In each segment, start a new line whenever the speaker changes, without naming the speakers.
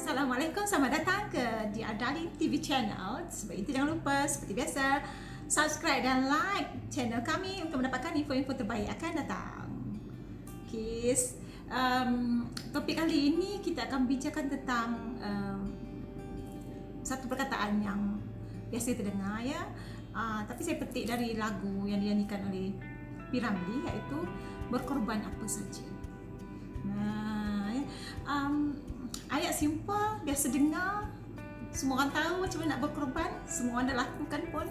Assalamualaikum, selamat datang ke The Darling TV channel. Sebab itu jangan lupa seperti biasa subscribe dan like channel kami untuk mendapatkan info-info terbaik akan datang. Okay, topik kali ini kita akan bincangkan tentang satu perkataan yang biasa terdengar ya. Tapi saya petik dari lagu yang dinyanyikan oleh P. Ramlee, iaitu berkorban apa saja. Ayat simple, biasa dengar, semua orang tahu macam mana nak berkorban, semua orang dah lakukan pun,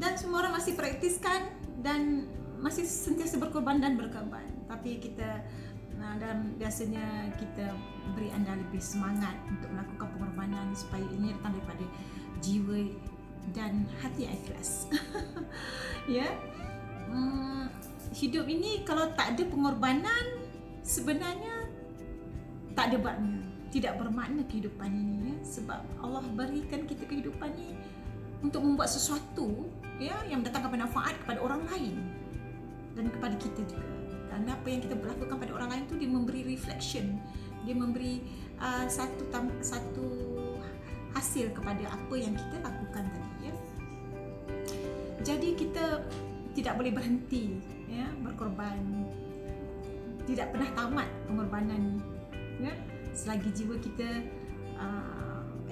dan semua orang masih praktiskan dan masih sentiasa berkorban dan berkorban. Tapi kita dan biasanya kita beri anda lebih semangat untuk melakukan pengorbanan supaya ini datang daripada jiwa dan hati ikhlas. Ya, hidup ini kalau tak ada pengorbanan sebenarnya tak ada makna, tidak bermakna kehidupan ini ya. Sebab Allah berikan kita kehidupan ini untuk membuat sesuatu ya yang mendatangkan manfaat kepada orang lain dan kepada kita juga. Dan apa yang kita lakukan pada orang lain tu dia memberi reflection, dia memberi satu hasil kepada apa yang kita lakukan tadi ya. Jadi kita tidak boleh berhenti ya berkorban. Tidak pernah tamat pengorbanan ya, selagi jiwa kita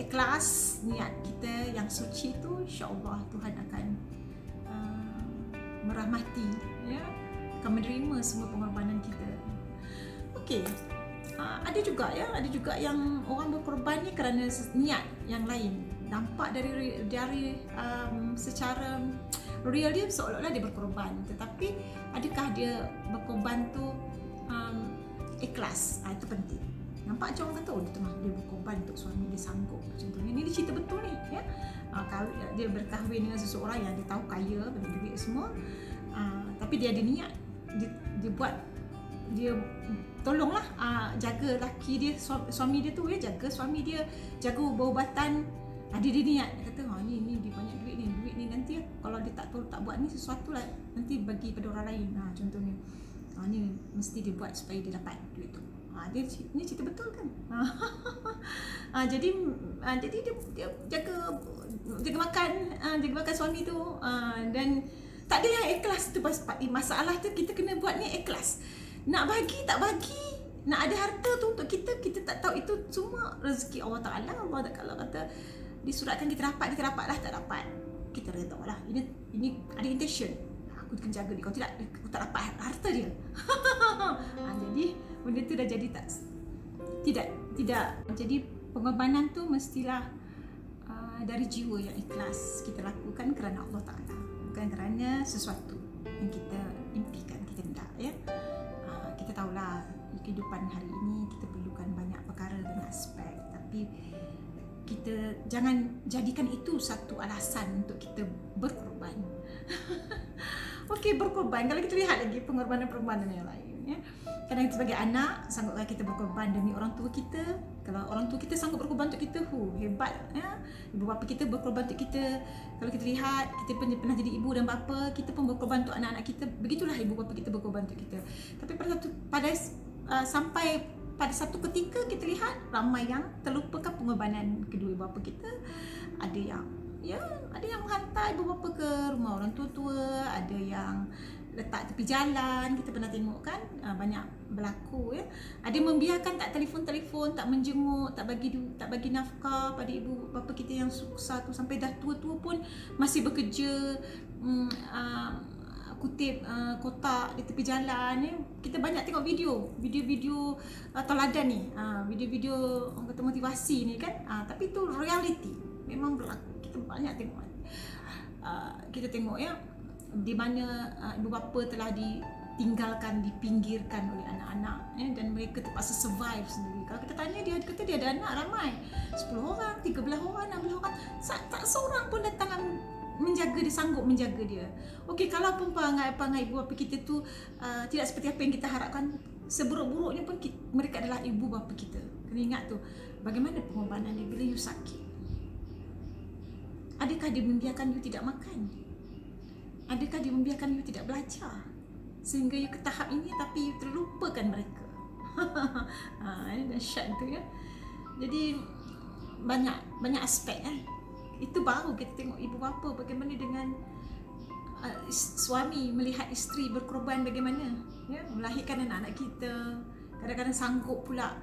ikhlas, niat kita yang suci tu, insya-Allah Tuhan akan merahmati ya, akan menerima semua pengorbanan kita. Okey, ada juga yang orang berkorban ni kerana niat yang lain. Nampak dari secara real dia seolah-olah dia berkorban, tetapi adakah dia berkorban tu ikhlas? Itu penting. Nampak macam orang kata, dia berkorban untuk suami dia sanggup. Contohnya, ni dia cerita betul ni ya. Dia berkahwin dengan seseorang yang dia tahu kaya, banyak duit semua, tapi dia ada niat, dia tolonglah jaga laki dia, suami dia tu ya, jaga suami dia, jaga ubat-ubatan. Dia niat, dia kata ni dia banyak duit ni nanti kalau dia tak buat ni sesuatu lah nanti bagi pada orang lain. Contohnya ni mesti dia buat supaya dia dapat duit tu. Ni cerita betul kan? Jadi dia jaga makan suami tu, dan tak ada yang ikhlas tu. Masalah tu kita kena buat ni ikhlas. Nak bagi tak bagi, nak ada harta tu untuk kita tak tahu, itu semua rezeki Allah Taala. Allah Taala kata disuratkan kita dapatlah, tak dapat kita redalah. Ini ada intention. Aku kena jaga dia, kalau tidak aku tak dapat harta dia. Jadi benda tu dah jadi tidak. Jadi pengorbanan tu mestilah dari jiwa yang ikhlas kita lakukan kerana Allah Taala, bukan kerana sesuatu yang kita impikan, kita hendak ya. Kita tahulah kehidupan hari ini kita perlukan banyak perkara dan aspek, tapi kita jangan jadikan itu satu alasan untuk kita berkorban. Okey, berkorban. Kalau kita lihat lagi pengorbanan yang lain ya. Kadang sebagai anak, sanggupkah kita berkorban demi orang tua kita? Kalau orang tua kita sanggup berkorban untuk kita, hebat ya. Ibu bapa kita berkorban untuk kita. Kalau kita lihat, kita pernah jadi ibu dan bapa, kita pun berkorban untuk anak-anak kita. Begitulah ibu bapa kita berkorban untuk kita. Tapi sampai pada satu ketika kita lihat ramai yang terlupakan pengorbanan kedua ibu bapa kita. Ada yang menghantar ibu bapa ke rumah orang tua, ada yang letak tepi jalan, kita pernah tengok kan, banyak berlaku ya. Ada yang membiarkan tak telefon, tak menjenguk, tak bagi nafkah pada ibu bapa kita yang susah tu, sampai dah tua-tua pun masih bekerja, kutip kotak di tepi jalan ya. Kita banyak tengok video teladan ni, video-video orang kata motivasi ni kan, tapi itu reality, memang berlaku. Kita banyak tengok, kita tengok ya, di mana ibu bapa telah ditinggalkan, dipinggirkan oleh anak-anak ya, dan mereka terpaksa survive sendiri. Kalau kita tanya dia kata dia ada anak ramai, 10 orang, 13 orang, 16 orang, tak seorang pun datang menjaga dia, sanggup menjaga dia. Okey, kalau pun perangai ibu bapa kita tu tidak seperti apa yang kita harapkan, seburuk-buruknya pun mereka adalah ibu bapa kita. Kena ingat tu, bagaimana pengorbanan dia bila you sakit. Adakah dia membiarkan you tidak makan? Adakah dia membiarkan you tidak belajar? Sehingga you ke tahap ini tapi you terlupakan mereka. Ini dahsyat tu ya. Jadi banyak aspek Itu baru kita tengok ibu bapa bagaimana dengan suami melihat isteri berkorban bagaimana, ya, melahirkan anak-anak kita, kadang-kadang sanggup pula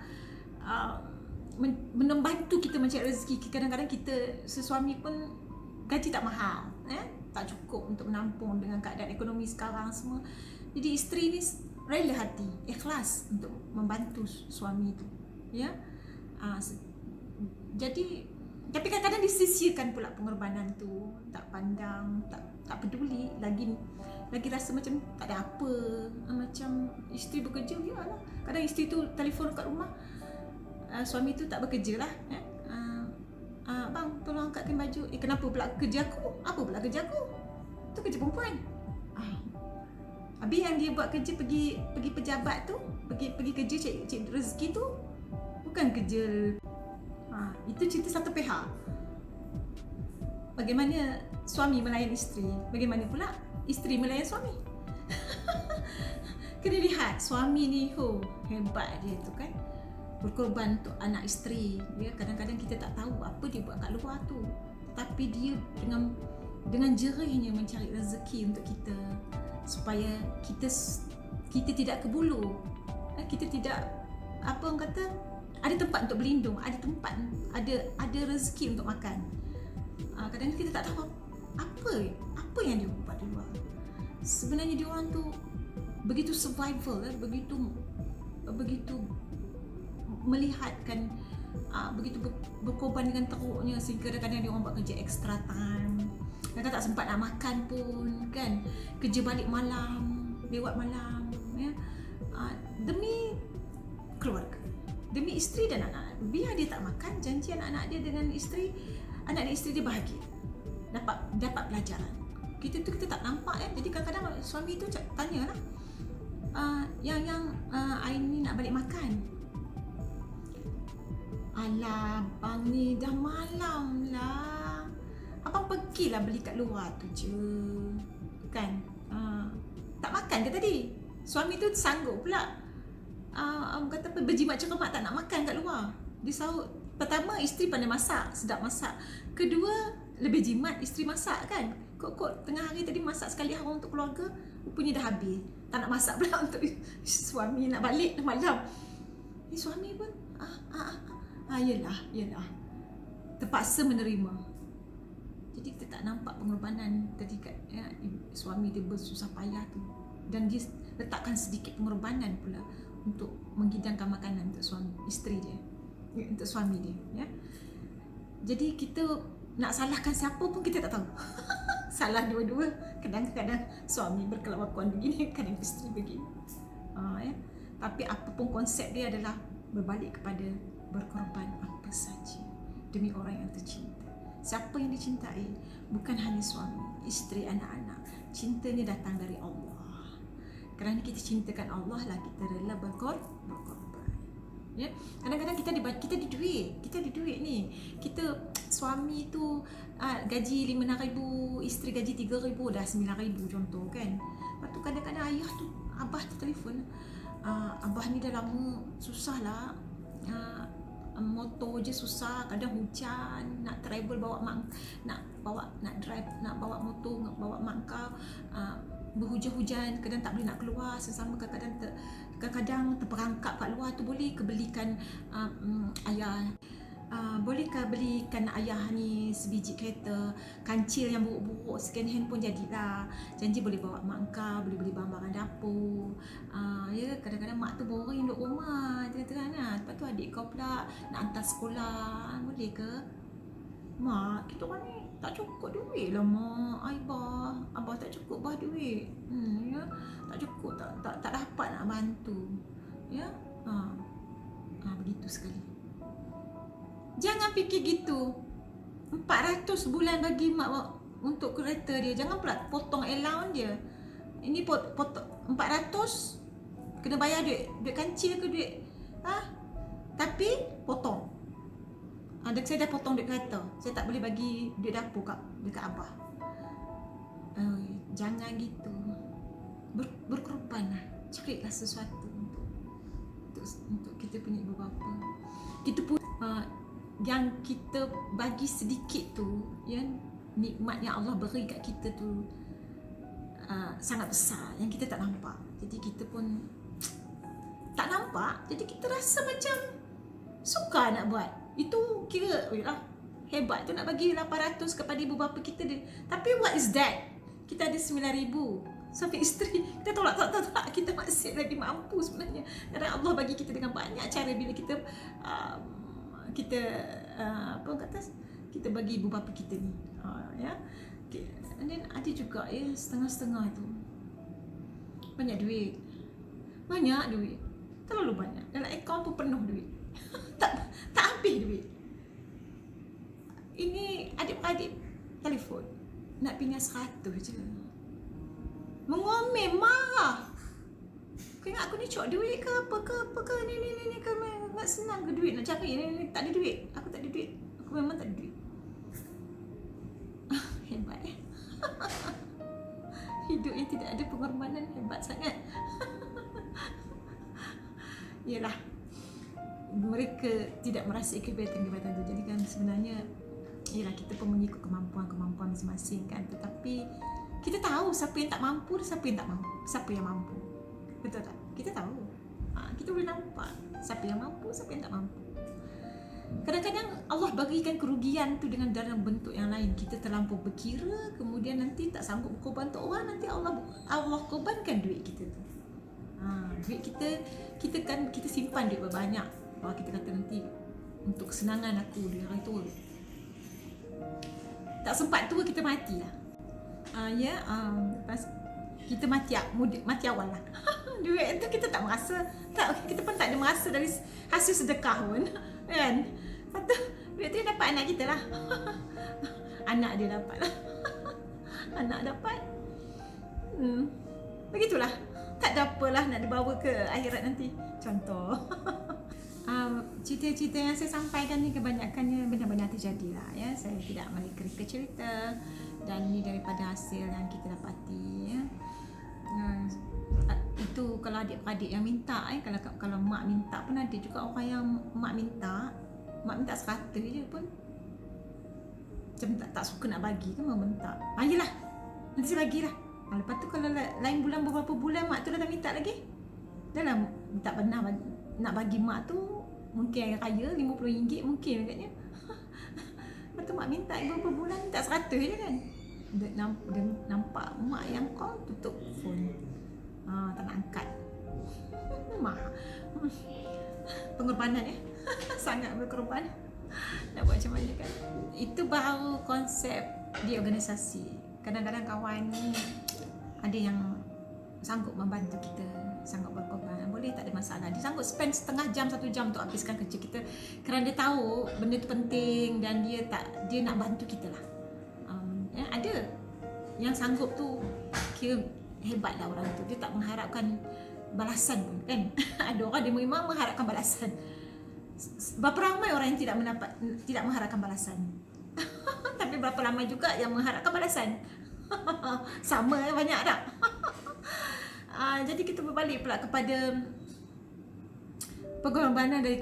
membantu kita mencari rezeki. Kadang-kadang kita sesuami pun gaji tak mahal, tak cukup untuk menampung dengan keadaan ekonomi sekarang semua. Jadi isteri ni rela hati, ikhlas untuk membantu suami itu, ya. Jadi tapi kadang-kadang disisihkan pula pengorbanan tu, tak pandang, tak peduli, lagi rasa macam tak ada apa, macam isteri bekerja, yalah. Kadang isteri tu telefon kat rumah, suami tu tak bekerja lah, bang tolong angkatkan baju. Kenapa pula kerja aku? Apa pula kerja aku? Tu kerja perempuan. Habis yang dia buat kerja pergi pejabat tu, pergi kerja cik rezeki tu bukan kerja. Itu cerita satu pihak. Bagaimana suami melayan isteri, bagaimana pula isteri melayan suami. Kena lihat suami ni, hebat dia tu kan, berkorban untuk anak isteri. Ya, kadang-kadang kita tak tahu apa dia buat kat luar tu, tapi dia dengan jerihnya mencari rezeki untuk kita, supaya kita tidak kebulu, kita tidak ada tempat untuk berlindung, ada tempat, ada rezeki untuk makan. Kadang-kadang kita tak tahu apa yang dia buat di luar. Sebenarnya dia orang tu begitu survival, begitu melihatkan, begitu berkorban dengan teruknya, sehingga kadang-kadang dia orang buat kerja extra time. Kadang-kadang tak sempat nak makan pun kan, kerja balik malam, lewat malam, ya, demi keluarga, demi isteri dan anak-anak. Biar dia tak makan, janji anak-anak dia dengan isteri, anak dan isteri dia bahagia, dapat pelajaran. Kita tak nampak Jadi kadang-kadang suami tu tanyalah, yang Aini nak balik makan. Alah, abang ni dah malam lah, abang pergilah beli kat luar tu je kan. Tak makan ke tadi? Suami tu sanggup pula kata apa, berjimat cermat tak nak makan kat luar. Dia sahut, pertama isteri pandai masak, sedap masak. Kedua, lebih jimat isteri masak kan. Kok tengah hari tadi masak sekali harum untuk keluarga, rupanya dah habis. Tak nak masak pula untuk suami nak balik malam. Suami pun yelah, terpaksa menerima. Jadi kita tak nampak pengorbanan ketika suami dia bersusah payah tu, dan dia letakkan sedikit pengorbanan pula untuk menghidangkan makanan untuk isteri dia, untuk suami dia, ya. Jadi kita nak salahkan siapa pun kita tak tahu. Salah dua-dua. Kadang-kadang suami berkelakuan begini, kadang isteri begini. Ya. Tapi apapun konsep dia adalah berbalik kepada berkorban apa saja demi orang yang tercinta. Siapa yang dicintai bukan hanya suami, isteri, anak-anak. Cintanya datang dari Allah. Kerana kita cintakan Allah lah, kita rela berkorban. Ya, kadang-kadang kita di duit ni. Kita suami tu gaji 5,000, isteri gaji 3,000, dah 9,000 contoh kan. Lepas tu kadang-kadang ayah tu, abah tu telefon, abah ni dah lama susah lah, motor je susah, kadang hujan, nak travel bawa mak, nak bawa motor, nak bawa mak kau, berhujan-hujan, kadang tak boleh nak keluar sesama, kadang-kadang terperangkap kat luar tu. Boleh ke belikan ayah, bolehkah belikan ayah ni sebiji kereta kancil yang buruk-buruk, second hand pun jadilah, janji boleh bawa mak kau, boleh beli barang-barang dapur. Ya, kadang-kadang mak tu boring duduk rumah tengah-tengah lah. Lepas tu adik kau pula nak hantar sekolah, boleh ke? Mak, kita orang ni tak cukup duit lah mak. Abah tak cukup bah duit. Ya, tak cukup, tak dapat nak bantu. Ya. Begitu sekali. Jangan fikir gitu. 400 bulan bagi mak untuk kereta dia. Jangan pula potong allowance dia. Ini potong 400 kena bayar duit kancil ke duit. Tapi potong. Saya dah potong duit kereta. Saya tak boleh bagi duit dapur dekat abah. Jangan gitu. Berkorbanlah. Carilah sesuatu untuk kita punya ibu bapa. kita pun yang kita bagi sedikit tu, ya, nikmat yang Allah beri kat kita tu sangat besar yang kita tak nampak. Jadi kita pun tak nampak, jadi kita rasa macam suka nak buat. Itu kira hebat tu nak bagi 800 kepada ibu bapa kita dia. Tapi what is that? Kita ada 9,000 suami isteri. Kita tolak, kita masih lagi mampu sebenarnya. Kerana Allah bagi kita dengan banyak cara bila kita apa kata, kita bagi ibu bapa kita ni, ya. And then ada juga ya setengah-setengah tu banyak duit, terlalu banyak, dalam akaun pun penuh duit. tak habis duit. Ini adik-adik telefon nak pinjam 100 je, mengomel, marah. Kau ingat aku ni cok duit ke apa ke ni ke nak senang ke duit nak cari ni, tak ada duit. Aku tak ada duit. Aku memang tak ada duit. Hebat ya. Hidup yang tidak ada pengorbanan hebat sangat. Yalah, mereka tidak merasai kebaikan-kebaikan tu. Jadi kan sebenarnya yalah, kita pun mengikut kemampuan masing-masing kan. Tetapi kita tahu siapa yang tak mampu dan siapa yang tak mampu, siapa yang mampu. Betul tak? Kita tahu. Kita boleh nampak siapa yang mampu, siapa yang tak mampu. Kadang-kadang Allah bagikan kerugian tu dengan dalam bentuk yang lain. Kita terlampau berkira, kemudian nanti tak sanggup berkorban untuk orang, nanti Allah korbankan duit kita tu. Duit kita simpan duit berbanyak. Bahawa kita kata nanti untuk kesenangan aku di hari tua. Tak sempat tua kita matilah. Lepas kita mati awal lah. Duit tu kita tak merasa, kita pun tak ada merasa dari hasil sedekah pun. Kan? Lepas tu duit tu dapat anak kita lah. Anak dia dapat lah. Anak dapat. Begitulah. Tak ada apalah nak dibawa ke akhirat nanti. Contoh. Cerita-cerita yang saya sampaikan ni kebanyakannya benar-benar terjadi lah, ya. Saya tidak mereka cerita, dan ni daripada hasil yang kita dapati, ya. Itu kalau adik-adik yang minta, kalau mak minta pun ada juga orang yang mak minta 100 je pun macam tak suka nak bagi kan, membentak. Yelah, nanti saya bagilah. Lepas tu kalau lain bulan, beberapa bulan mak tu dah tak minta lagi. Dah lah tak pernah nak bagi mak tu, mungkin hari raya RM50 mungkin agaknya. Lepas tu mak minta beberapa bulan minta 100 je kan. Dia nampak mak yang call, tutup phone. Tak nak angkat. Mak pengorbanan ya. Sangat berkorban. Nak buat macam mana kan. Itu baru konsep di organisasi. Kadang-kadang kawan ni ada yang sanggup membantu kita, sanggup berkorban, boleh, tak ada masalah. Dia sanggup spend setengah jam, 1 jam untuk habiskan kerja kita kerana dia tahu benda tu penting dan dia nak bantu kita lah. Ada yang sanggup tu, kira hebat lah orang tu. Dia tak mengharapkan balasan pun kan. Ada orang dia memang mengharapkan balasan. Berapa ramai orang yang tidak mengharapkan balasan. Tapi berapa ramai juga yang mengharapkan balasan. Sama banyak tak? Jadi kita berbalik pula kepada pengorbanan dari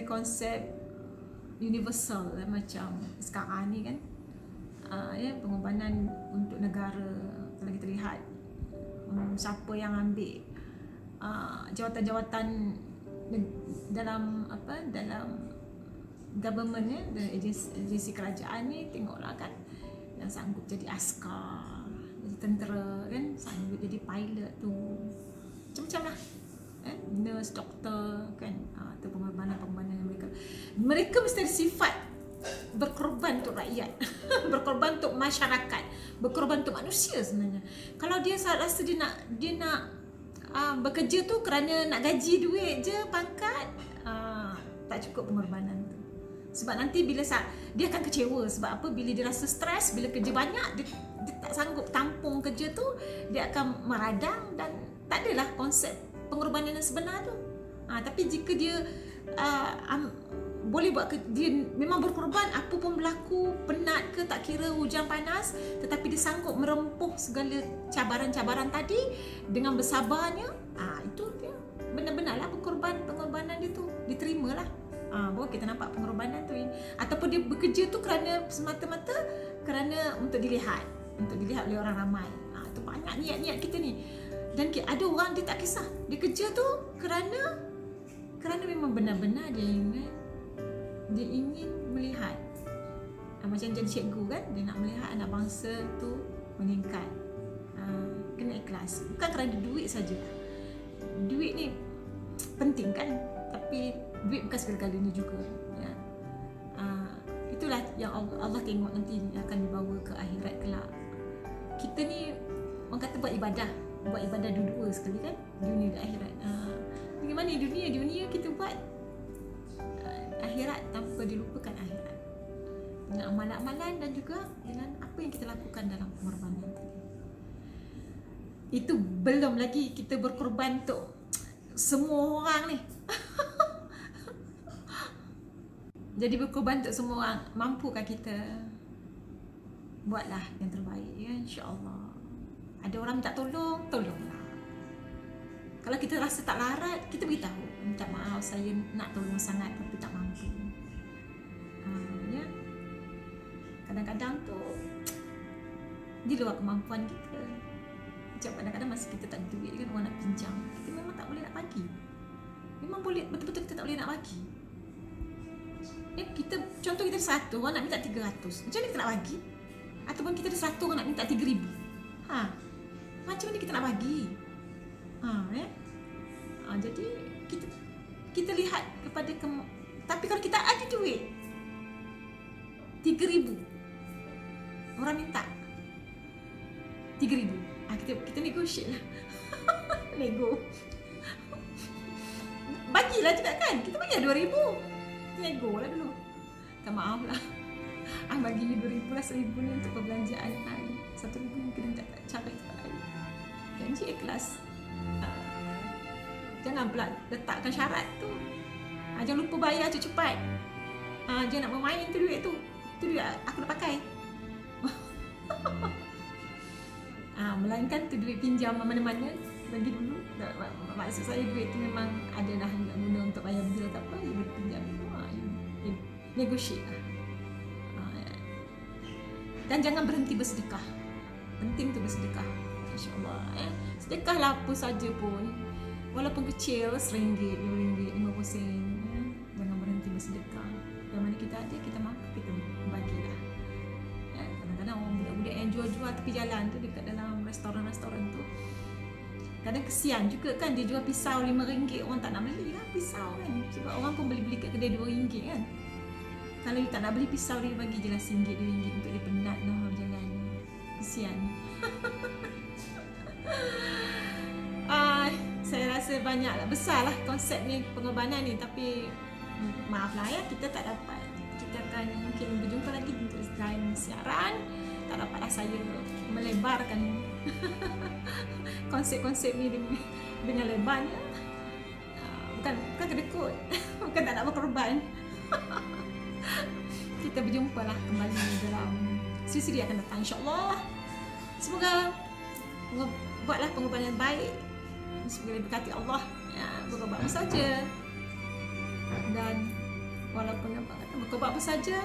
konsep universal macam sekarang ni kan. Pengorbanan untuk negara. Kalau kita lihat siapa yang ambil jawatan-jawatan dalam government ni, agensi kerajaan ni, tengoklah kan, yang sanggup jadi askar, jadi tentera kan, sanggup jadi pilot tu, macam-macam lah, nurse, doktor kan. Tu pengorbanan mereka mesti ada sifat berkorban untuk rakyat. Berkorban untuk masyarakat, berkorban untuk manusia sebenarnya. Kalau dia rasa dia nak bekerja tu kerana nak gaji duit je, pangkat, tak cukup pengorbanan tu. Sebab nanti bila dia akan kecewa. Sebab apa? Bila dia rasa stres, bila kerja banyak, dia tak sanggup tampung kerja tu, dia akan meradang dan tak adalah konsep pengorbanan yang sebenar tu. Tapi jika dia boleh buat dia memang berkorban, apa pun berlaku, penat ke, tak kira hujan panas, tetapi dia sanggup merempuh segala cabaran-cabaran tadi dengan bersabarnya, itu dia benar-benarlah pengorbanan dia tu. Baru kita nampak pengorbanan tu. Ataupun dia bekerja tu kerana semata-mata kerana untuk dilihat oleh orang ramai. Tu banyak niat-niat kita ni. Dan ada orang dia tak kisah, dia kerja tu kerana memang benar-benar dia ingin melihat. Macam jadi cikgu kan, dia nak melihat anak bangsa tu meningkat. Kena ikhlas, bukan kerana duit saja. Duit ni penting kan, tapi duit bukan segala-galanya juga ya. Itulah yang Allah tengok nanti akan dibawa ke akhirat kelak. Kita ni orang kata buat ibadah dua-dua sekali kan, dunia dan akhirat. Bagaimana dunia kita buat, akhirat tanpa dilupakan akhirat, dengan amalan-amalan dan juga dengan apa yang kita lakukan dalam pengorbanan tadi. Itu belum lagi kita berkorban untuk semua orang ni. Jadi berkorban untuk semua orang, mampukah kita? Buatlah yang terbaik ya, insya-Allah. Ada orang minta tolonglah. Kalau kita rasa tak larat, kita beritahu, minta maaf saya nak tolong sangat tapi tak mampu. Ya. Kadang-kadang tu di luar kemampuan kita. Macam kadang-kadang masa kita tak ada duit kan, orang nak pinjam, kita memang tak boleh nak bagi. Memang boleh, betul-betul kita tak boleh nak bagi. Contoh kita ada 100, orang nak minta 300. Macam mana kita nak bagi? Ataupun kita ada 100, orang nak minta 3,000. Macam mana kita nak bagi? Jadi kita lihat kepada tapi kalau kita ada duit 3,000, orang minta 3,000, kita negotiate lah. Nego. Bagilah juga kan, kita bagi 2,000, nego lah dulu. Tak maaf lah, bagi 2,000 lah, 1,000 ni untuk perbelanjaan air, 1,000 mungkin tak cara cepat air. Janji ikhlas. Jangan pula letakkan syarat tu. Jangan lupa bayar cepat-cepat. Jangan nak bermain tu duit tu. Tu duit aku nak pakai. Melainkan tu duit pinjam mana-mana, bagi dulu. Maksud saya duit tu memang ada dah nak guna untuk bayar bil tak apa, duit pinjam tu. Negotiate lah. Dan jangan berhenti bersedekah. Penting tu bersedekah. InsyaAllah sedekahlah apa saja pun, walaupun kecil, RM1, RM2, RM50, jangan berhenti bersedekah. Yang mana kita ada, kita mampu, kita bagilah. Kadang-kadang orang budak-budak yang jual-jual tepi jalan tu, dekat dalam restoran-restoran tu, kadang kesian juga kan, dia jual pisau RM5, orang tak nak beli lah pisau kan, sebab orang pun beli kat kedai RM2 kan. Kalau dia tak nak beli pisau, dia bagi je lah RM1, RM2 untuk dia penat lah jalan. Kesian. Saya rasa banyaklah, besarlah konsep ni, pengorbanan ni, tapi maaflah ya, kita tak dapat. Kita akan mungkin berjumpa lagi untuk lain siaran. Tak dapatlah saya melebarkan konsep-konsep ni dengan lebarnya. Bukan kedekut, bukan tak nak berkorban. Kita berjumpalah kembali dalam siri-siri akan datang, insya-Allah. Semoga buatlah pengorbanan yang baik. Semoga diberkati Allah. Berkorban apa saja. Dan walaupun nampak kata berkorban apa saja,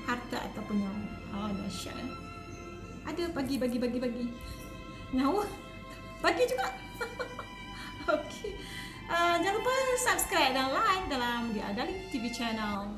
harta ataupun nyawa. Dahsyat. Ada bagi. Nyawa bagi juga. Okey. Jangan lupa subscribe dan like dalam Dia Darling TV channel.